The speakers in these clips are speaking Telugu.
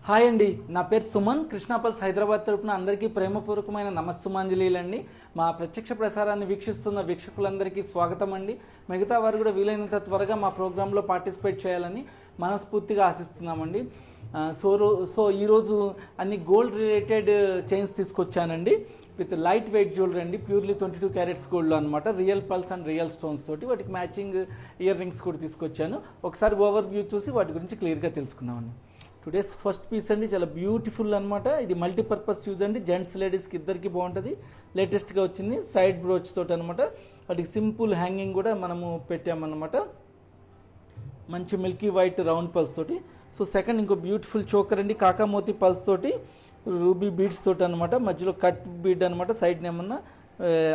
హాయ్ అండి, నా పేరు సుమన్. కృష్ణాపల్స్ హైదరాబాద్ తరపున అందరికీ ప్రేమపూర్వకమైన నమస్సుమాంజలీలండి. మా ప్రత్యక్ష ప్రసారాన్ని వీక్షిస్తున్న వీక్షకులందరికీ స్వాగతం అండి. మిగతా వారు కూడా వీలైనంత త్వరగా మా ప్రోగ్రాంలో పార్టిసిపేట్ చేయాలని మనస్ఫూర్తిగా ఆశిస్తున్నామండి. సో ఈరోజు అన్ని గోల్డ్ రిలేటెడ్ చైన్స్ తీసుకొచ్చానండి. విత్ లైట్ వెయిట్ జ్యువెలరీ అండి, ప్యూర్లీ 22 క్యారెట్స్ గోల్డ్లో అనమాట. Real pearls and real stones తోటి వాటికి మ్యాచింగ్ ఇయర్ రింగ్స్ కూడా తీసుకొచ్చాను. ఒకసారి ఓవర్ వ్యూ చూసి వాటి గురించి క్లియర్గా తెలుసుకుందామండి. టుడేస్ ఫస్ట్ పీస్ అండి, చాలా బ్యూటిఫుల్ అనమాట. ఇది మల్టీపర్పస్ యూజ్ అండి, జెంట్స్ లేడీస్కి ఇద్దరికి బాగుంటుంది. లేటెస్ట్గా వచ్చింది సైడ్ బ్రోచ్ తోటి అనమాట. వాటికి సింపుల్ హ్యాంగింగ్ కూడా మనము పెట్టామన్నమాట, మంచి మిల్కీ వైట్ రౌండ్ పల్స్ తోటి. సో సెకండ్ ఇంకో బ్యూటిఫుల్ చోకర్ అండి, కాకామోతి పల్స్ తోటి రూబీ బీడ్స్ తోటి అనమాట. మధ్యలో కట్ బీడ్ అనమాట, సైడ్ ఏమన్నా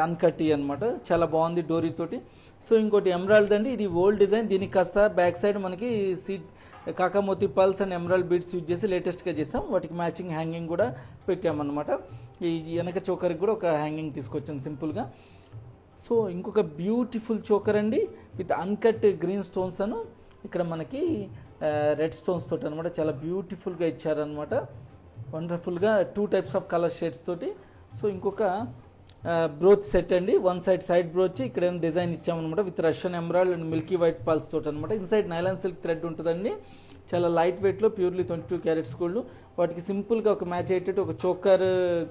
అన్కట్టి అనమాట. చాలా బాగుంది డోరీ తోటి. సో ఇంకోటి ఎమరాల్డ్ అండి, ఇది ఓల్డ్ డిజైన్. దీనికి కాస్త బ్యాక్ సైడ్ మనకి సీట్ కాకామోతి pearls and emerald beads use చేసి లేటెస్ట్గా చేస్తాం. వాటికి మ్యాచింగ్ హ్యాంగింగ్ కూడా పెట్టామన్నమాట. ఈ వెనక చోకర్కి కూడా ఒక హ్యాంగింగ్ తీసుకొచ్చాను సింపుల్గా. సో ఇంకొక బ్యూటిఫుల్ చోకర్ అండి విత్ అన్కట్ గ్రీన్ స్టోన్స్ అను ఇక్కడ మనకి రెడ్ స్టోన్స్ తోటి అనమాట. చాలా బ్యూటిఫుల్గా ఇచ్చారనమాట, వండర్ఫుల్గా 2 టైప్స్ ఆఫ్ కలర్ షేడ్స్ తోటి. సో ఇంకొక బ్రోచ్ సెట్ అండి, వన్ సైడ్ బ్రోచ్ ఇక్కడ డిజైన్ ఇచ్చామన్నమాట with Russian emerald and milky white pearls తోటి అనమాట. ఇన్సైడ్ నైలాన్ సిల్క్ థ్రెడ్ ఉంటుందండి, చాలా లైట్ వెయిట్లో, ప్యూర్లీ 22 క్యారెట్స్ గోల్డ్. వాటికి సింపుల్గా ఒక మ్యాచ్ అయ్యేటట్టు ఒక చోకర్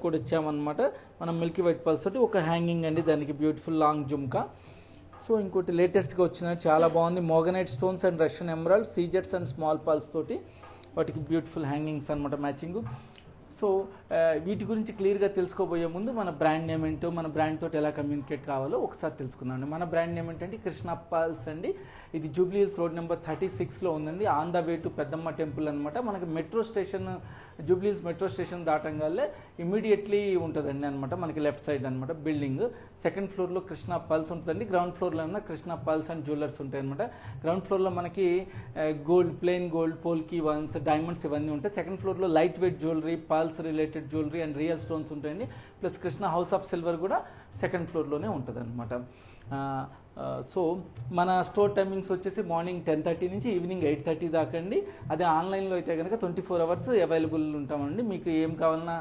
కూడా ఇచ్చామన్నమాట మనం మిల్కీ వైట్ పల్స్ తోటి. ఒక హ్యాంగింగ్ అండి దానికి, బ్యూటిఫుల్ లాంగ్ జుమ్కా. సో ఇంకోటి లేటెస్ట్గా వచ్చిన చాలా బాగుంది, moganite stones and Russian emerald సీజెట్స్ అండ్ స్మాల్ పల్స్ తోటి. వాటికి బ్యూటిఫుల్ హ్యాంగింగ్స్ అనమాట మ్యాచింగ్. సో వీటి గురించి క్లియర్గా తెలుసుకోబోయే ముందు మన బ్రాండ్ నేమ్ ఏంటో, మన బ్రాండ్ తోటి ఎలా కమ్యూనికేట్ కావాలో ఒకసారి తెలుసుకుందాం. మన బ్రాండ్ నేమ్ ఏంటంటే కృష్ణ పల్స్ అండి. ఇది జూబ్లీ హిల్స్ రోడ్ నెంబర్ 36లో ఉందండి, on the way to Peddamma temple అనమాట. మనకి metro station, Jubilee Hills metro station దాటంగానే ఇమీడియట్లీ ఉంటుందండి అనమాట, మనకి లెఫ్ట్ సైడ్ అనమాట బిల్డింగ్. సెకండ్ ఫ్లోర్లో కృష్ణ పల్స్ ఉంటుందండి, గ్రౌండ్ ఫ్లోర్లో ఏమన్నా కృష్ణ పల్స్ అండ్ జ్యువెలర్స్ ఉంటాయి అనమాట. గ్రౌండ్ ఫ్లోర్లో మనకి gold, plain gold, polki ones, diamonds ఇవన్నీ ఉంటాయి. సెకండ్ ఫ్లోర్లో light weight jewellery, pearls related jewellery and real stones ఉంటాయండి. Plus Krishna house of silver కూడా సెకండ్ ఫ్లోర్లోనే ఉంటుంది అనమాట. సో మన స్టోర్ టైమింగ్స్ వచ్చేసి మార్నింగ్ 10:30 నుంచి ఈవినింగ్ 8:30 దాకా అండి. అదే ఆన్లైన్లో అయితే కనుక 24 అవర్స్ అవైలబుల్ ఉంటామండి. మీకు ఏం కావాలన్నా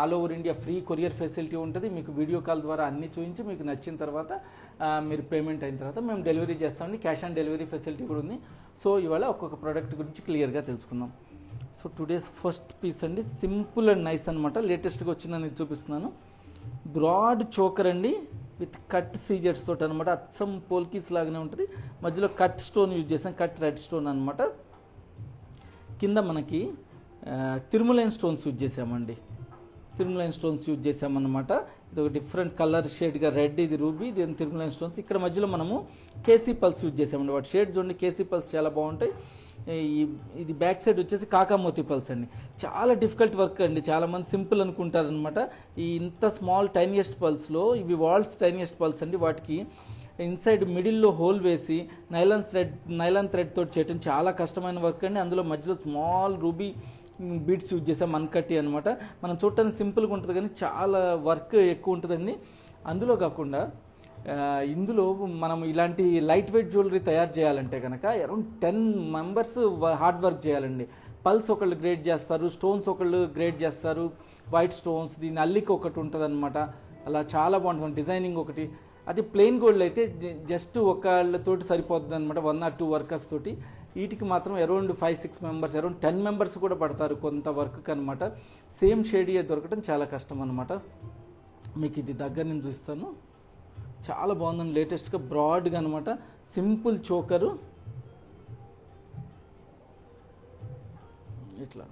all over India free courier facility ఉంటుంది. మీకు వీడియో కాల్ ద్వారా అన్ని చూపించి మీకు నచ్చిన తర్వాత మీరు పేమెంట్ అయిన తర్వాత మేము డెలివరీ చేస్తామండి. క్యాష్ ఆన్ డెలివరీ ఫెసిలిటీ కూడా ఉంది. సో ఇవాళ ఒక్కొక్క ప్రోడక్ట్ గురించి క్లియర్గా తెలుసుకుందాం. సో టుడేస్ ఫస్ట్ పీస్ అండి, సింపుల్ అండ్ నైస్ అనమాట. లేటెస్ట్గా వచ్చిందని చూపిస్తున్నాను. బ్రాడ్ చోకర్ అండి విత్ కట్ సీజెట్స్ తోటి అనమాట. అచ్చం పోల్కీస్ లాగానే ఉంటుంది. మధ్యలో కట్ స్టోన్ యూజ్ చేసాం, కట్ రెడ్ స్టోన్ అనమాట. కింద మనకి తిరుమలైన్ స్టోన్స్ యూజ్ చేసామండి, తిరుమలైన్ స్టోన్స్ యూజ్ చేసామన్నమాట. ఇది ఒక డిఫరెంట్ కలర్ షేడ్గా రెడ్, ఇది రూబీ, ఇది తిరుమలైన్ స్టోన్స్. ఇక్కడ మధ్యలో మనము కేసీ పల్స్ యూజ్ చేసామండి. వాటి షేడ్ చూడండి, కేసీ పల్స్ చాలా బాగుంటాయి. ఇది బ్యాక్ సైడ్ వచ్చేసి కాకామోతి పల్స్ అండి. చాలా డిఫికల్ట్ వర్క్ అండి, చాలామంది సింపుల్ అనుకుంటారనమాట. ఈ ఇంత స్మాల్ టైనియెస్ట్ పల్స్లో ఇవి వాల్స్ టైనియెస్ట్ పల్స్ అండి. వాటికి ఇన్సైడ్ మిడిల్లో హోల్ వేసి నైలాన్ థ్రెడ్ తోటి చేయడం చాలా కష్టమైన వర్క్ అండి. అందులో మధ్యలో స్మాల్ రూబీ బీడ్స్ యూజ్ చేసాం, అన్కట్టి అనమాట. మనం చూడటానికి సింపుల్గా ఉంటుంది కానీ చాలా వర్క్ ఎక్కువ ఉంటుందండి. అందులో కాకుండా ఇందులో మనం ఇలాంటి లైట్ వెయిట్ జ్యువెలరీ తయారు చేయాలంటే కనుక అరౌండ్ 10 మెంబర్స్ హార్డ్ వర్క్ చేయాలండి. పల్స్ ఒకళ్ళు గ్రేడ్ చేస్తారు, స్టోన్స్ ఒకళ్ళు గ్రేడ్ చేస్తారు, వైట్ స్టోన్స్, దీని అల్లిక ఒకటి ఉంటుంది అనమాట. అలా చాలా బాగుంటుంది డిజైనింగ్ ఒకటి. అది ప్లెయిన్ గోల్డ్ అయితే జస్ట్ ఒకళ్ళతోటి సరిపోతుంది అనమాట, 1 or 2 వర్కర్స్ తోటి. వీటికి మాత్రం అరౌండ్ 5-6 మెంబర్స్, అరౌండ్ 10 మెంబర్స్ కూడా పడతారు కొంత వర్క్ అనమాట. సేమ్ షేడ్ దొరకడం చాలా కష్టం అనమాట. మీకు ఇది దగ్గర నుంచి చూస్తాను, చాలా బాగుందండి. లేటెస్ట్గా బ్రాడ్గా అనమాట, సింపుల్ చోకరు ఇట్లా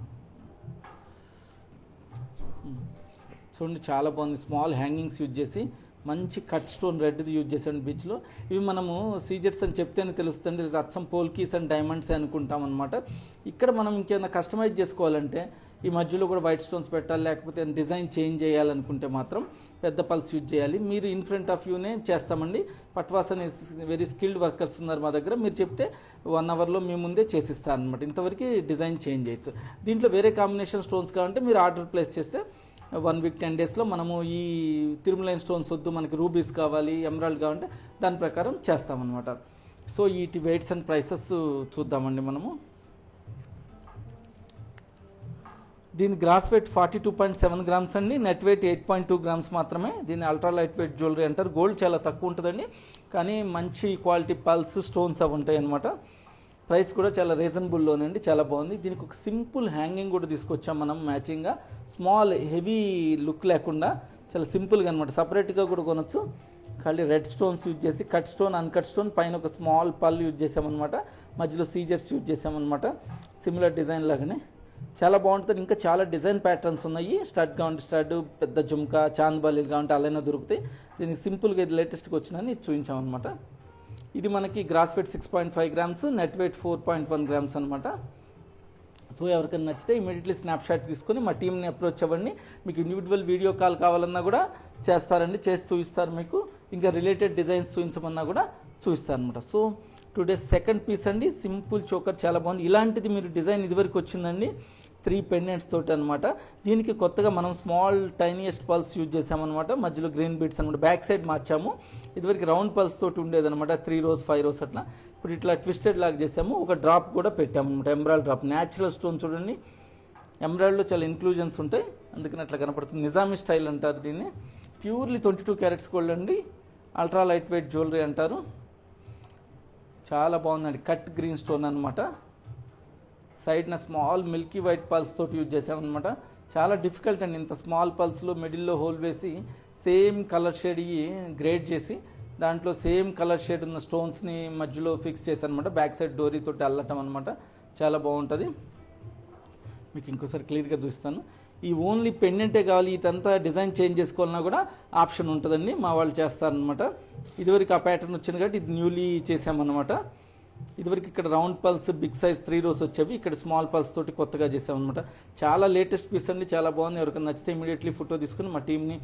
చూడండి, చాలా బాగుంది. స్మాల్ హ్యాంగింగ్స్ యూజ్ చేసి మంచి కట్ స్టోన్ రెడ్ది యూజ్ చేసాను బీచ్లో. ఇవి మనము సీజెట్స్ అని చెప్తేనే తెలుస్తుంది, అచ్చం పోల్కీస్ అండ్ డైమండ్స్ అనుకుంటాం అనమాట. ఇక్కడ మనం ఇంకేమైనా కస్టమైజ్ చేసుకోవాలంటే ఈ మధ్యలో కూడా వైట్ స్టోన్స్ పెట్టాలి, లేకపోతే డిజైన్ చేంజ్ చేయాలనుకుంటే మాత్రం పెద్ద పల్స్ యూజ్ చేయాలి. మీరు ఇన్ ఫ్రంట్ ఆఫ్ యూనే చేస్తామండి. పట్వాస్ అనే వెరీ స్కిల్డ్ వర్కర్స్ ఉన్నారు మా దగ్గర. మీరు చెప్తే 1 అవర్లో మీ ముందే చేసిస్తాను అనమాట. ఇంతవరకు డిజైన్ చేంజ్ చేయొచ్చు. దీంట్లో వేరే కాంబినేషన్ స్టోన్స్ కావాలంటే మీరు ఆర్డర్ ప్లేస్ చేస్తే 1 week 10 daysలో మనము ఈ తిరుమలైన్ స్టోన్స్ వద్దు, మనకి రూబీస్ కావాలి, ఎమరాల్డ్ కావాలంటే దాని ప్రకారం చేస్తామన్నమాట. సో వీటి వెయిట్స్ అండ్ ప్రైసెస్ చూద్దామండి మనము. దీని గ్రాస్ వెయిట్ 42.7 గ్రామ్స్ అండి, నెట్ వెయిట్ 8.2 గ్రామ్స్ మాత్రమే. దీన్ని అల్ట్రా లైట్ వెయిట్ జ్యువెలరీ అంటారు. గోల్డ్ చాలా తక్కువ ఉంటుందండి, కానీ మంచి క్వాలిటీ పల్స్ స్టోన్స్ అవి ఉంటాయి అన్నమాట. ప్రైస్ కూడా చాలా రీజనబుల్లోనండి, చాలా బాగుంది. దీనికి ఒక సింపుల్ హ్యాంగింగ్ కూడా తీసుకొచ్చాం మనం మ్యాచింగ్గా, స్మాల్ హెవీ లుక్ లేకుండా చాలా సింపుల్గా అనమాట. సపరేట్గా కూడా కొనొచ్చు. ఖాళీ రెడ్ స్టోన్స్ యూజ్ చేసి కట్ స్టోన్, అన్కట్ స్టోన్, పైన ఒక స్మాల్ పల్ యూజ్ చేసామన్నమాట, మధ్యలో సీజర్స్ యూజ్ చేసామన్నమాట. సిమిలర్ డిజైన్ లాగానే చాలా బాగుంటుంది. ఇంకా చాలా డిజైన్ ప్యాటర్న్స్ ఉన్నాయి. స్టడ్ కావాలంటే స్టడ్, పెద్ద జుమ్కా, చాంద్ బాలీలు కావాలంటే అలానే దొరుకుతాయి. దీనికి సింపుల్గా ఇది లేటెస్ట్గా వచ్చిందని ఇది చూపించామన్నమాట. ఇది మనకి gross weight 6.5 grams, net weight 4.1 grams అనమాట. సో ఎవరికైనా నచ్చితే ఇమీడియట్లీ స్నాప్షాట్ తీసుకొని మా టీంని అప్రోచ్ అవ్వండి. మీకు ఇండివిజువల్ వీడియో కాల్ కావాలన్నా కూడా చేస్తారండి, చేసి చూపిస్తారు మీకు. ఇంకా రిలేటెడ్ డిజైన్స్ చూపించమన్నా కూడా చూపిస్తారు అనమాట. సో టుడే సెకండ్ పీస్ అండి, సింపుల్ చోకర్ చాలా బాగుంది. ఇలాంటిది మీరు డిజైన్ ఇదివరకు వచ్చిందండి 3 పెండెంట్స్ తోటి అనమాట. దీనికి కొత్తగా మనం స్మాల్ టైనియెస్ట్ పల్స్ యూజ్ చేసామన్నమాట, మధ్యలో గ్రీన్ బీడ్స్ అనమాట. బ్యాక్ సైడ్ మార్చాము. ఇదివరకు రౌండ్ పల్స్ తోటి ఉండేదన్నమాట, 3 rows 5 rows అట్లా. ఇప్పుడు ఇట్లా ట్విస్టెడ్ లాగా చేసాము. ఒక డ్రాప్ కూడా పెట్టామన్నమాట, ఎమరాల్డ్ డ్రాప్. న్యాచురల్ స్టోన్ చూడండి, ఎమరాల్డ్లో చాలా ఇంక్లూజన్స్ ఉంటాయి, అందుకని అట్లా కనపడుతుంది. నిజామీ స్టైల్ అంటారు దీన్ని. ప్యూర్లీ 22 క్యారెట్స్ గోల్డ్ అండి, అల్ట్రా లైట్ వెయిట్ జ్యువెలరీ అంటారు. చాలా బాగుందండి, కట్ గ్రీన్ స్టోన్ అనమాట. సైడ్న స్మాల్ మిల్కీ వైట్ పల్స్ తోటి యూజ్ చేసామన్నమాట. చాలా డిఫికల్ట్ అండి, ఇంత స్మాల్ పల్స్లో మిడిల్లో హోల్ వేసి సేమ్ కలర్ షేడ్ గ్రేడ్ చేసి దాంట్లో సేమ్ కలర్ షేడ్ ఉన్న స్టోన్స్ని మధ్యలో ఫిక్స్ చేశానమాట. బ్యాక్ సైడ్ డోరీ తోటి అల్లటం అనమాట, చాలా బాగుంటుంది. మీకు ఇంకోసారి క్లియర్గా చూస్తాను. ఈ ఓన్లీ పెండెంటే కావాలి, ఇటంతా డిజైన్ చేంజ్ చేసుకోవాలన్నా కూడా ఆప్షన్ ఉంటుందండి, మా వాళ్ళు చేస్తారనమాట. ఇదివరకు ఆ ప్యాటర్న్ వచ్చింది కాబట్టి ఇది న్యూలీ చేసామన్నమాట. ఇదివరకు ఇక్కడ round pearls big size 3 rows వచ్చేవి, ఇక్కడ స్మాల్ పల్స్ తోటి కొత్తగా చేసామన్నమాట. చాలా లేటెస్ట్ పీస్ అండి, చాలా బాగుంది. ఎవరికైనా నచ్చితే ఇమీడియట్లీ ఫోటో తీసుకుని మా టీంని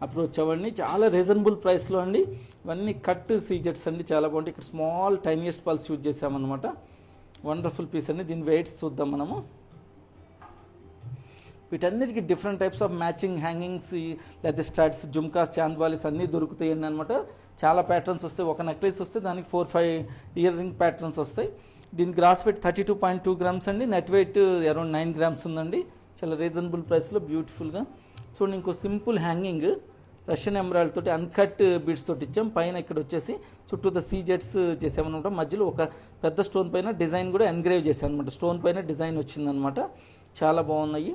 అప్రోచ్ అవ్వండి. చాలా రీజనబుల్ ప్రైస్లో అండి. ఇవన్నీ కట్ సీజెట్స్ అండి, చాలా బాగుంటాయి. ఇక్కడ స్మాల్ టైనియెస్ట్ పల్స్ యూజ్ చేసామన్నమాట. వండర్ఫుల్ పీస్ అండి. దీని వెయిట్స్ చూద్దాం మనము. వీటన్నిటికీ different types of matching hangings, లేదా స్టడ్స్, జుమ్కాస్, చాంద్వాలీస్ అన్నీ దొరుకుతాయండి అనమాట. చాలా ప్యాటర్న్స్ వస్తాయి. ఒక నెక్లెస్ వస్తే దానికి 4-5 ఇయర్ రింగ్ ప్యాటర్న్స్ వస్తాయి. దీని గ్రాస్ వెయిట్ 32.2 గ్రామ్స్ అండి, నెట్ వెయిట్ అరౌండ్ 9 గ్రామ్స్ ఉందండి. చాలా రీజనబుల్ ప్రైస్లో బ్యూటిఫుల్గా చూడండి. ఇంకో సింపుల్ హ్యాంగింగ్ రష్యన్ ఎమరాల్డ్ తోటి అన్కట్ బీడ్స్ తోటి ఇచ్చాం. పైన ఇక్కడ వచ్చేసి చుట్టూ సీజెట్స్ చేసామన్నమాట. మధ్యలో ఒక పెద్ద స్టోన్ పైన డిజైన్ కూడా ఎన్గ్రేవ్ చేశాను అనమాట. స్టోన్ పైన డిజైన్ వచ్చిందనమాట, చాలా బాగున్నాయి.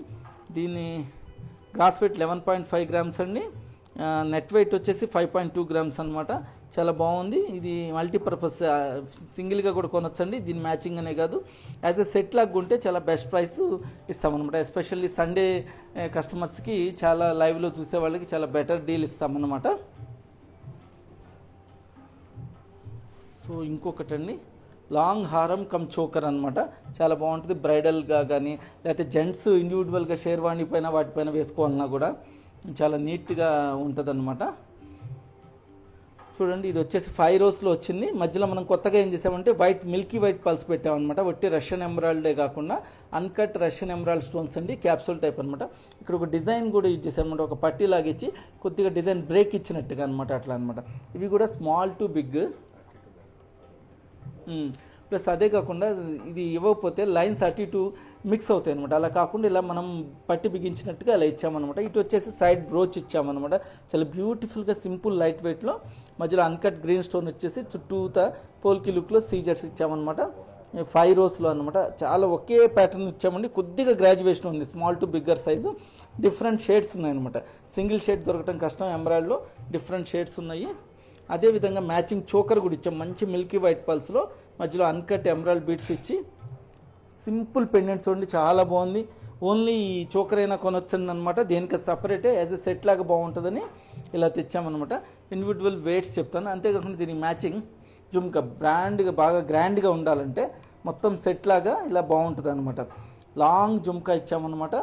దీని గ్రాస్ వెయిట్ 11.5 గ్రామ్స్ అండి, నెట్ వెయిట్ వచ్చేసి 5.2 గ్రామ్స్ అనమాట. చాలా బాగుంది. ఇది మల్టీపర్పస్, సింగిల్గా కూడా కొనొచ్చండి. దీని మ్యాచింగ్ అనే కాదు, యాజ్ ఎ సెట్ లాగా ఉంటే చాలా బెస్ట్ ప్రైస్ ఇస్తామన్నమాట. ఎస్పెషల్లీ సండే కస్టమర్స్కి, చాలా లైవ్లో చూసే వాళ్ళకి చాలా బెటర్ డీల్ ఇస్తామన్నమాట. సో ఇంకొకటండి, లాంగ్ హారం కమ్ చోకర్ అనమాట. చాలా బాగుంటుంది. బ్రైడల్గా కానీ లేకపోతే జెంట్స్ ఇండివిజువల్గా షేర్వాణి పైన వాటిపైన వేసుకోవాలన్నా కూడా చాలా నీట్గా ఉంటుంది అనమాట. చూడండి, ఇది వచ్చేసి 5 rows వచ్చింది. మధ్యలో మనం కొత్తగా ఏం చేసామంటే వైట్ మిల్కీ వైట్ పల్స్ పెట్టామన్నమాట. ఒట్టి రష్యన్ ఎమరాల్డే కాకుండా అన్కట్ రష్యన్ ఎమరాల్డ్ స్టోన్స్ అండి, క్యాప్సూల్ టైప్ అనమాట. ఇక్కడ ఒక డిజైన్ కూడా యూజ్ చేసామన్నమాట, ఒక పట్టీ లాగిచ్చి కొద్దిగా డిజైన్ బ్రేక్ ఇచ్చినట్టుగా అనమాట, అట్లా అనమాట. ఇవి కూడా స్మాల్ టు బిగ్. ప్లస్ అదే కాకుండా ఇది ఇవ్వకపోతే లైన్స్ అటు ఇటు మిక్స్ అవుతాయి అనమాట. అలా కాకుండా ఇలా మనం పట్టి బిగించినట్టుగా అలా ఇచ్చామన్నమాట. ఇటు వచ్చేసి సైడ్ బ్రోచ్ ఇచ్చామన్నమాట. చాలా బ్యూటిఫుల్గా సింపుల్ లైట్ వెయిట్లో మధ్యలో అన్కట్ గ్రీన్ స్టోన్ వచ్చేసి చుట్టూతా పోల్కి లుక్లో సీజర్స్ ఇచ్చామన్నమాట. 5 rows అనమాట. చాలా ఒకే ప్యాటర్న్ ఇచ్చామండి. కొద్దిగా గ్రాడ్యుయేషన్ ఉంది, small to bigger size. Different shades ఉన్నాయన్నమాట. సింగిల్ షేడ్ దొరకడం కష్టం, ఎమరాల్డ్లో డిఫరెంట్ షేడ్స్ ఉన్నాయి. అదేవిధంగా మ్యాచింగ్ చోకర్ కూడా ఇచ్చాం, మంచి మిల్కీ వైట్ పల్స్లో. మధ్యలో అన్కట్ ఎమరాల్డ్ బీడ్స్ ఇచ్చి సింపుల్ పెండెంట్స్ చూడండి, చాలా బాగుంది. ఓన్లీ ఈ చోకర్ అయినా కొనొచ్చండి అనమాట. దేనికి సపరేటే యాజ్ ఎ సెట్ లాగా బాగుంటుందని ఇలా తెచ్చామన్నమాట. ఇండివిజువల్ వెయిట్స్ చెప్తాను. అంతేకాకుండా దీనికి మ్యాచింగ్ జుమ్కా బ్రాండ్గా బాగా గ్రాండ్గా ఉండాలంటే మొత్తం సెట్ లాగా ఇలా బాగుంటుంది అనమాట. లాంగ్ జుమ్కా ఇచ్చామన్నమాట.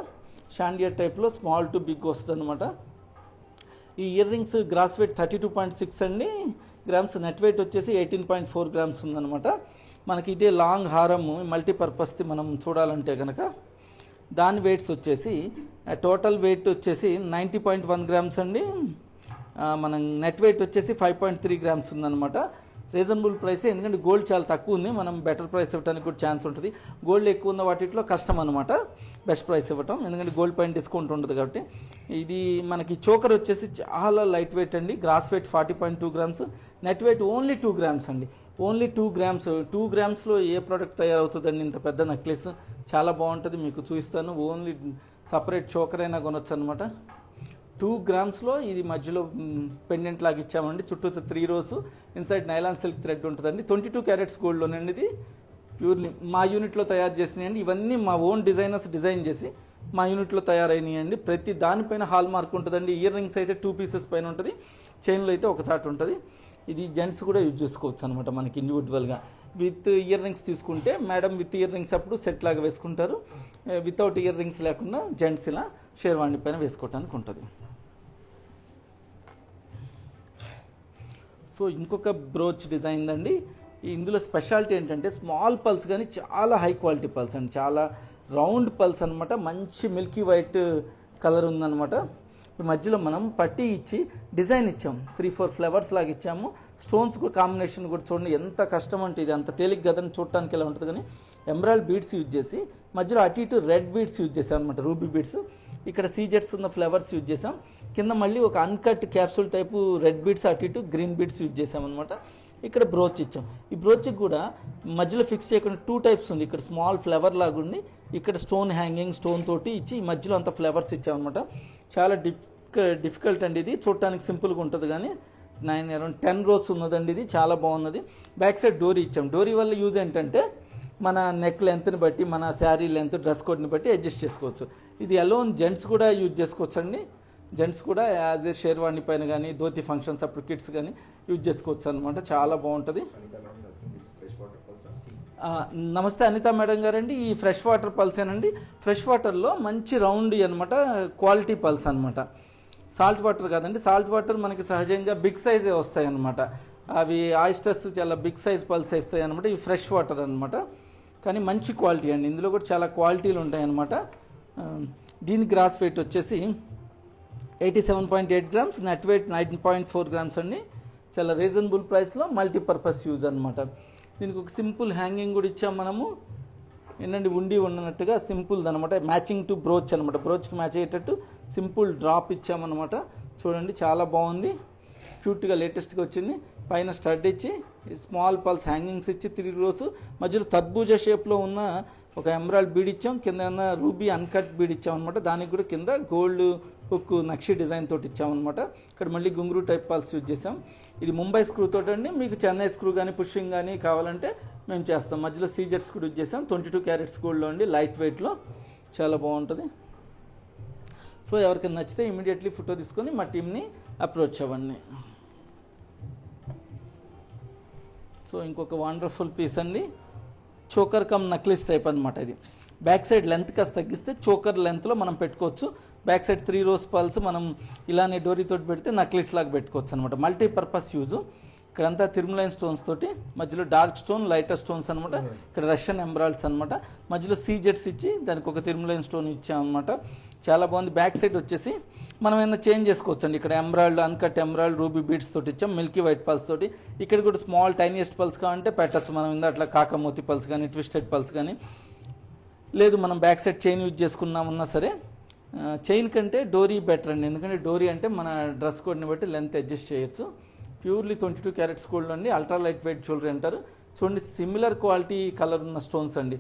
షాండియర్ టైప్లో స్మాల్ టు బిగ్ వస్తుంది అనమాట. ఈ ఇయర్ రింగ్స్ గ్రాస్ వెయిట్ 32.6 అండి గ్రామ్స్, నెట్ వెయిట్ వచ్చేసి 18.4 గ్రామ్స్ ఉందన్నమాట. మనకి ఇదే లాంగ్ హారం మల్టీపర్పస్ది మనం చూడాలంటే కనుక దాని వెయిట్స్ వచ్చేసి టోటల్ వెయిట్ వచ్చేసి 90.1 గ్రామ్స్ అండి. మనం నెట్ వెయిట్ వచ్చేసి 5.3 గ్రామ్స్ ఉందన్నమాట. రీజనబుల్ ప్రైసే, ఎందుకంటే గోల్డ్ చాలా తక్కువ ఉంది, మనం బెటర్ ప్రైస్ ఇవ్వడానికి కూడా ఛాన్స్ ఉంటుంది. గోల్డ్ ఎక్కువ ఉన్న వాటిలో కష్టం అనమాట బెస్ట్ ప్రైస్ ఇవ్వటం, ఎందుకంటే గోల్డ్ పైన డిస్కౌంట్ ఉంటుంది కాబట్టి. ఇది మనకి చోకర్ వచ్చేసి చాలా లైట్ వెయిట్ అండి, gross weight 40.2 grams, net weight only 2 grams అండి, ఓన్లీ 2 గ్రామ్స్. 2 గ్రామ్స్లో ఏ ప్రోడక్ట్ తయారవుతుందండి ఇంత పెద్ద నెక్లెస్, చాలా బాగుంటుంది, మీకు చూపిస్తాను. ఓన్లీ సపరేట్ చోకర్ అయినా కొనొచ్చు అనమాట. 2 గ్రామ్స్లో ఇది మధ్యలో పెండెంట్ లాగా ఇచ్చామండి, చుట్టూ 3 rows, inside nylon silk thread ఉంటుందండి. 22 క్యారెట్స్ గోల్డ్లోనండి ఇది, ప్యూర్లీ మా యూనిట్లో తయారు చేసినాయండి. ఇవన్నీ మా ఓన్ డిజైనర్స్ డిజైన్ చేసి మా యూనిట్లో తయారైనాయండి. ప్రతి దానిపైన హాల్ మార్క్ ఉంటుందండి. ఇయర్ రింగ్స్ అయితే 2 పీసెస్ పైన ఉంటుంది, చైన్లో అయితే ఒక చాట్ ఉంటుంది. ఇది జెంట్స్ కూడా యూజ్ చేసుకోవచ్చు అనమాట మనకి ఇండివిజువల్గా. విత్ ఇయర్ రింగ్స్ తీసుకుంటే మేడం విత్ ఇయర్ రింగ్స్ అప్పుడు సెట్ లాగా వేసుకుంటారు, వితౌట్ ఇయర్ రింగ్స్ లేకుండా జెంట్స్ ఇలా షేర్వాణి పైన వేసుకోవడానికి ఉంటుంది. సో ఇంకొక బ్రోచ్ డిజైన్ అండి. ఇందులో స్పెషాలిటీ ఏంటంటే స్మాల్ పల్స్ కానీ చాలా హై క్వాలిటీ పల్స్ అండి, చాలా రౌండ్ పల్స్ అనమాట, మంచి మిల్కీ వైట్ కలర్ ఉందన్నమాట. మధ్యలో మనం పట్టీ ఇచ్చి డిజైన్ ఇచ్చాం, 3-4 ఫ్లవర్స్ లాగా ఇచ్చాము. స్టోన్స్ కూడా కాంబినేషన్ కూడా చూడండి ఎంత కష్టం అంటే, ఇది అంత తేలిక కదని చూడటానికి ఎలా ఉంటుంది, కానీ ఎమరాల్డ్ బీడ్స్ యూజ్ చేసి మధ్యలో అటు ఇటు రెడ్ బీడ్స్ యూజ్ చేసాం అనమాట, రూబీ బీడ్స్. ఇక్కడ సీజెట్స్ ఉన్న ఫ్లవర్స్ యూజ్ చేసాం, కింద మళ్ళీ ఒక uncut capsule type red beads అటు ఇటు గ్రీన్ బీడ్స్ యూజ్ చేసామన్నమాట. ఇక్కడ బ్రోచ్ ఇచ్చాం. ఈ బ్రోచ్కి కూడా మధ్యలో ఫిక్స్ చేయకుండా 2 టైప్స్ ఉంది. ఇక్కడ స్మాల్ ఫ్లవర్ లాగా ఉండి ఇక్కడ స్టోన్ హ్యాంగింగ్ స్టోన్ తోటి ఇచ్చి ఈ మధ్యలో అంత ఫ్లవర్స్ ఇచ్చామన్నమాట. చాలా డిఫికల్ట్ అండి ఇది, చూడటానికి సింపుల్గా ఉంటుంది కానీ అరౌండ్ 10 రోస్ ఉన్నదండి, ఇది చాలా బాగున్నది. బ్యాక్ సైడ్ డోరీ ఇచ్చాం. డోరీ వల్ల యూజ్ ఏంటంటే మన నెక్ లెంత్ని బట్టి, మన శారీ లెంత్, డ్రెస్ కోడ్ని బట్టి అడ్జస్ట్ చేసుకోవచ్చు. ఇది అలోన్ జెంట్స్ కూడా యూజ్ చేసుకోవచ్చు అండి, జెంట్స్ కూడా యాజ్ ఏ షేర్వాణి పైన కానీ ధోతి ఫంక్షన్స్ అప్పుడు కిడ్స్ కానీ యూజ్ చేసుకోవచ్చు అనమాట, చాలా బాగుంటుంది. నమస్తే అనిత మేడం గారండి, ఈ ఫ్రెష్ వాటర్ పల్సేనండి. ఫ్రెష్ వాటర్లో మంచి రౌండ్ అనమాట, క్వాలిటీ పల్స్ అనమాట, సాల్ట్ వాటర్ కాదండి. సాల్ట్ వాటర్ మనకి సహజంగా బిగ్ సైజే వస్తాయి అనమాట, అవి ఆయిస్టర్స్ చాలా బిగ్ సైజ్ పల్స్ వస్తాయి అనమాట. ఇవి ఫ్రెష్ వాటర్ అనమాట, కానీ మంచి క్వాలిటీ అండి. ఇందులో కూడా చాలా క్వాలిటీలు ఉంటాయి అనమాట. దీని గ్రాస్ వెయిట్ వచ్చేసి 87.8 గ్రామ్స్, నెట్ వెయిట్ 9.4 గ్రామ్స్ అండి. చాలా రీజనబుల్ ప్రైస్లో మల్టీపర్పస్ యూజ్ అనమాట. దీనికి ఒక సింపుల్ హ్యాంగింగ్ కూడా ఇచ్చాం మనము, ఏంటంటే ఉండి ఉన్నట్టుగా సింపుల్ అనమాట, మ్యాచింగ్ టు బ్రోచ్ అనమాట, బ్రోచ్కి మ్యాచ్ అయ్యేటట్టు సింపుల్ డ్రాప్ ఇచ్చామన్నమాట. చూడండి చాలా బాగుంది, క్యూట్గా లేటెస్ట్గా వచ్చింది. పైన స్టడ్ ఇచ్చి స్మాల్ పల్స్ హ్యాంగింగ్స్ ఇచ్చి 3 రోస్, మధ్యలో తర్బూజ షేప్లో ఉన్న ఒక ఎమరాల్డ్ బీడ్ ఇచ్చాం, కింద ఉన్న రూబీ అన్కట్ బీడ్ ఇచ్చామన్నమాట. దానికి కూడా కింద గోల్డ్ హుక్ నక్షి డిజైన్ తోటి ఇచ్చామన్నమాట. ఇక్కడ మళ్ళీ గుంగురు టైప్ పల్స్ యూజ్ చేసాం. ఇది ముంబై స్క్రూ తోటి అండి, మీకు చెన్నై స్క్రూ కానీ పుషింగ్ కానీ కావాలంటే మేము చేస్తాం. మధ్యలో సీజర్స్ కూడా యూజ్ చేసాం, 22 క్యారెట్స్ గోల్డ్లో అండి, లైట్ వెయిట్లో చాలా బాగుంటుంది. సో ఎవరికైనా నచ్చితే ఇమీడియట్లీ ఫోటో తీసుకొని మా టీమ్ని అప్రోచ్ అవ్వండి. సో ఇంకొక వండర్ఫుల్ పీస్ అండి, చోకర్ కమ్ నక్లిస్ టైప్ అనమాట. ఇది బ్యాక్ సైడ్ లెంత్ కాస్త తగ్గిస్తే చోకర్ లెంత్లో మనం పెట్టుకోవచ్చు. బ్యాక్ సైడ్ 3 రోస్ పల్స్ మనం ఇలానే డోరీతో పెడితే నక్లిస్ లాగా పెట్టుకోవచ్చు అనమాట, మల్టీపర్పస్ యూజ్. ఇక్కడంతా తిరుమలైన్ స్టోన్స్ తోటి, మధ్యలో డార్క్ స్టోన్ లైటర్ స్టోన్స్ అనమాట. ఇక్కడ రష్యన్ ఎంబ్రాయిడ్స్ అనమాట, మధ్యలో సీజెట్స్ ఇచ్చి దానికి ఒక తిరుమలైన్ స్టోన్ ఇచ్చామన్నమాట. చాలా బాగుంది. బ్యాక్ సైడ్ వచ్చేసి మనం ఏమైనా చేంజ్ చేసుకోవచ్చు అండి. ఇక్కడ ఎంబ్రాయిడ్, అన్కట్ ఎంబ్రాయిడ్, రూబీ బీడ్స్ తోటి ఇచ్చాం, మిల్కీ వైట్ పల్స్ తోటి. ఇక్కడ కూడా స్మాల్ టైనియస్ట్ పల్స్ కావాలంటే పెట్టచ్చు మనం, అట్లా కాకమోతి పల్స్ కానీ ట్విస్టెడ్ పల్స్ కానీ. లేదు మనం బ్యాక్ సైడ్ చైన్ యూజ్ చేసుకున్నామన్నా సరే, చైన్ కంటే డోరీ బెటర్ అండి, ఎందుకంటే డోరీ అంటే మన డ్రెస్ కోడ్ని బట్టి లెంత్ అడ్జస్ట్ చేయొచ్చు. ప్యూర్లీ 22 క్యారెట్స్ గోల్డ్ అండి, అల్ట్రా లైట్ వెయిట్ జ్యువెలరీ అంటారు. చూడండి సిమిలర్ క్వాలిటీ కలర్ ఉన్న స్టోన్స్ అండి,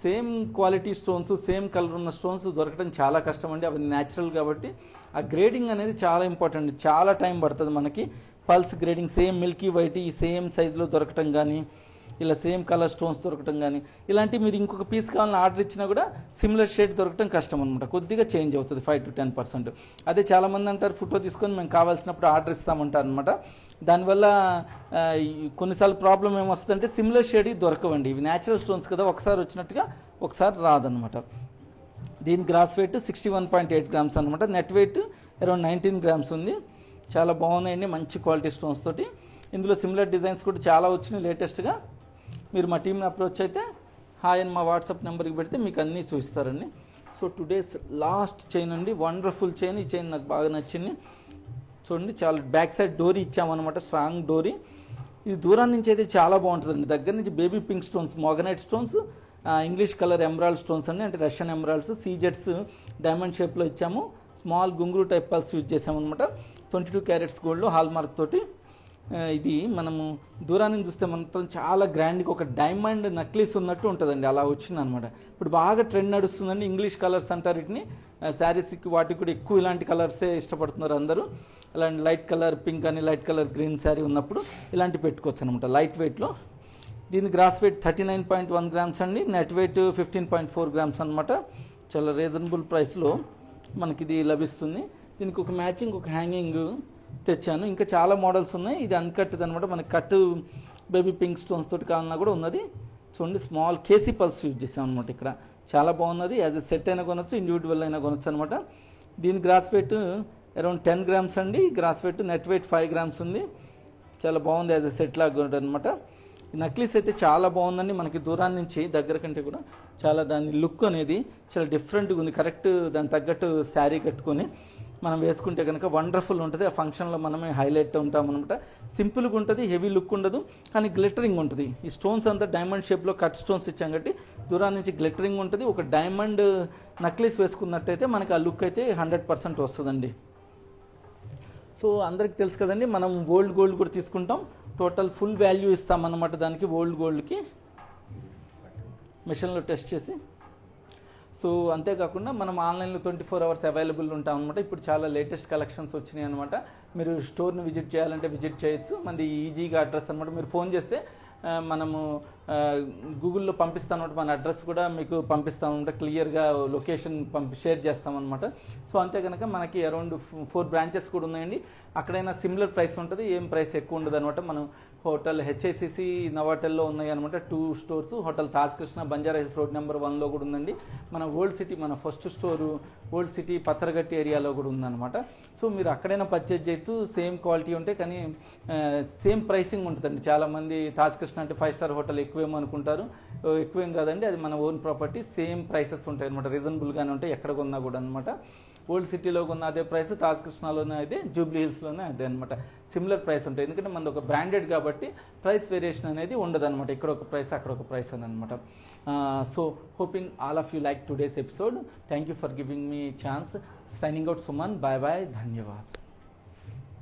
same quality stones, same colour ఉన్న స్టోన్స్ దొరకడం చాలా కష్టం అండి. అవి న్యాచురల్ కాబట్టి ఆ గ్రేడింగ్ అనేది చాలా ఇంపార్టెంట్, చాలా టైం పడుతుంది మనకి. Pulse grading same Milky white ఈ సేమ్ సైజులో దొరకటం కానీ, ఇలా సేమ్ కలర్ స్టోన్స్ దొరకటం కానీ, ఇలాంటి మీరు ఇంకొక పీస్ కావాలని ఆర్డర్ ఇచ్చినా కూడా సిమిలర్ షేడ్ దొరకటం కష్టం అనమాట, కొద్దిగా చేంజ్ అవుతుంది 5 to 10%. అదే చాలామంది అంటారు ఫోటో తీసుకొని మేము కావాల్సినప్పుడు ఆర్డర్ ఇస్తామంటారు అనమాట. దానివల్ల కొన్నిసార్లు ప్రాబ్లం ఏమొస్తుందంటే సిమిలర్ షేడ్ దొరకవండి, ఇవి న్యాచురల్ స్టోన్స్ కదా, ఒకసారి వచ్చినట్టుగా ఒకసారి రాదనమాట. దీని గ్రాస్ వెయిట్ 61.8 గ్రామ్స్ అనమాట, నెట్ వెయిట్ అరౌండ్ 19 గ్రామ్స్ ఉంది. చాలా బాగున్నాయండి, మంచి క్వాలిటీ స్టోన్స్ తోటి. ఇందులో సిమిలర్ డిజైన్స్ కూడా చాలా వచ్చినాయి లేటెస్ట్గా. మీరు మా టీంని అప్రోచ్ అయితే హాయ్ అని మా వాట్సాప్ నెంబర్కి పెడితే మీకు అన్నీ చూపిస్తారండి. సో టుడేస్ లాస్ట్ చైన్ అండి, వండర్ఫుల్ చైన్. ఈ చైన్ నాకు బాగా నచ్చింది. చూడండి చాలా బ్యాక్ సైడ్ డోరీ ఇచ్చామన్నమాట, స్ట్రాంగ్ డోరీ. ఇది దూరం నుంచి అయితే చాలా బాగుంటుందండి. దగ్గర నుంచి baby pink stones, moganite stones, English colour emerald stones అండి, అంటే రష్యన్ ఎమరాల్డ్స్, సీజెట్స్ డైమండ్ షేప్లో ఇచ్చాము. స్మాల్ గుంగురు టైప్ పల్స్ యూజ్ చేసామన్నమాట. 22 క్యారెట్స్ గోల్డ్లో హాల్ మార్క్ తోటి. ఇది మనము దూరాన్ని చూస్తే మొత్తం చాలా గ్రాండ్గా ఒక డైమండ్ నక్లీస్ ఉన్నట్టు ఉంటుందండి, అలా వచ్చింది అనమాట. ఇప్పుడు బాగా ట్రెండ్ నడుస్తుందండి, ఇంగ్లీష్ కలర్స్ అంటారు వీటిని. శారీస్కి వాటికి కూడా ఎక్కువ ఇలాంటి కలర్సే ఇష్టపడుతున్నారు అందరూ. అలాంటి లైట్ కలర్ పింక్ అని, లైట్ కలర్ గ్రీన్ శారీ ఉన్నప్పుడు ఇలాంటి పెట్టుకోవచ్చు అనమాట, లైట్ వెయిట్లో. దీని గ్రాస్ వెయిట్ 39.1 గ్రామ్స్ అండి, నెట్ వెయిట్ 15.4 గ్రామ్స్ అనమాట. చాలా రీజనబుల్ ప్రైస్లో మనకి ఇది లభిస్తుంది. దీనికి ఒక మ్యాచింగ్ ఒక హ్యాంగింగ్ తెచ్చాను. ఇంకా చాలా మోడల్స్ ఉన్నాయి. ఇది అన్కట్ది అనమాట, మనకి కట్ బేబీ పింక్ స్టోన్స్ తోటి కావాలన్నా కూడా ఉన్నది. చూడండి, స్మాల్ కేసీ పల్స్ యూజ్ చేసాం అనమాట. ఇక్కడ చాలా బాగున్నది. యాజ్ ఎ సెట్ అయినా కొనొచ్చు, ఇండివిజువల్ అయినా కొనొచ్చు అనమాట. దీని గ్రాస్ వెయిట్ అరౌండ్ 10 గ్రామ్స్ అండి. Gross weight, net weight 5 grams ఉంది. చాలా బాగుంది, యాజ్ ఎ సెట్ లాగా అనమాట. ఈ నక్లీస్ అయితే చాలా బాగుందండి. మనకి దూరాన్ని నుంచి దగ్గర కంటే కూడా చాలా దాని లుక్ అనేది చాలా డిఫరెంట్గా ఉంది. కరెక్ట్ దాని తగ్గట్టు శారీ కట్టుకొని మనం వేసుకుంటే కనుక వండర్ఫుల్ ఉంటుంది. ఆ ఫంక్షన్లో మనమే హైలైట్ ఉంటామన్నమాట. సింపుల్గా ఉంటుంది, హెవీ లుక్ ఉండదు, కానీ గ్లిటరింగ్ ఉంటుంది. ఈ స్టోన్స్ అంతా డైమండ్ షేప్లో కట్ స్టోన్స్ ఇచ్చాం కాబట్టి దూరం నుంచి గ్లిటరింగ్ ఉంటుంది. ఒక డైమండ్ నక్లీస్ వేసుకున్నట్టయితే మనకి ఆ లుక్ అయితే 100% వస్తుందండి. సో అందరికి తెలుసు కదండి, మనం ఓల్డ్ గోల్డ్ కూడా తీసుకుంటాం. టోటల్ ఫుల్ వాల్యూ ఇస్తామన్నమాట దానికి, ఓల్డ్ గోల్డ్కి మిషన్లో టెస్ట్ చేసి. సో అంతేకాకుండా మనం ఆన్లైన్లో 24 అవర్స్ అవైలబుల్ ఉంటాం అనమాట. ఇప్పుడు చాలా లేటెస్ట్ కలెక్షన్స్ వచ్చినాయి అనమాట. మీరు స్టోర్ని విజిట్ చేయాలంటే విజిట్ చేయొచ్చు. మనది ఈజీగా అడ్రస్ అనమాట. మీరు ఫోన్ చేస్తే మనము గూగుల్లో పంపిస్తామన్నమాట. మన అడ్రస్ కూడా మీకు పంపిస్తామన్నమాట. క్లియర్గా లొకేషన్ షేర్ చేస్తామన్నమాట. సో అంతే కనుక మనకి అరౌండ్ 4 బ్రాంచెస్ కూడా ఉన్నాయండి. అక్కడైనా సిమిలర్ ప్రైస్ ఉంటుంది, ఏం ప్రైస్ ఎక్కువ ఉండదు అనమాట. మనం హోటల్ హెచ్ఐసిసి నవాటెల్లో ఉన్నాయి అనమాట 2 stores. Hotel Taj Krishna Banjara Hills road number 1లో కూడా ఉందండి. మన ఓల్డ్ సిటీ, మన first store old city Pathargatti ఏరియాలో కూడా ఉందన్నమాట. సో మీరు అక్కడైనా పర్చేజ్ చేయొచ్చు. సేమ్ క్వాలిటీ ఉంటాయి, కానీ సేమ్ ప్రైసింగ్ ఉంటుందండి. చాలామంది తాజ్ కృష్ణ అంటే 5 స్టార్ హోటల్ ఎక్కువేమో అనుకుంటారు. ఎక్కువేం కాదండి, అది మన ఓన్ ప్రాపర్టీ. సేమ్ ప్రైసెస్ ఉంటాయి అనమాట, రీజనబుల్గానే ఉంటాయి ఎక్కడ కొన్నా కూడా అనమాట. ఓల్డ్ సిటీలో కొన్న అదే ప్రైస్, తాజ్ కృష్ణలోనే అదే, జూబ్లీ హిల్స్లోనే అదే అనమాట. సిమిలర్ ప్రైస్ ఉంటాయి, ఎందుకంటే మనది ఒక బ్రాండెడ్ కాబట్టి ప్రైస్ వేరియేషన్ అనేది ఉండదు అనమాట. ఇక్కడ ఒక ప్రైస్, అక్కడ ఒక ప్రైస్ అని అనమాట. So hoping all of you like today's episode. Thank you for giving me chance. Signing out Suman. Bye bye, ధన్యవాద్.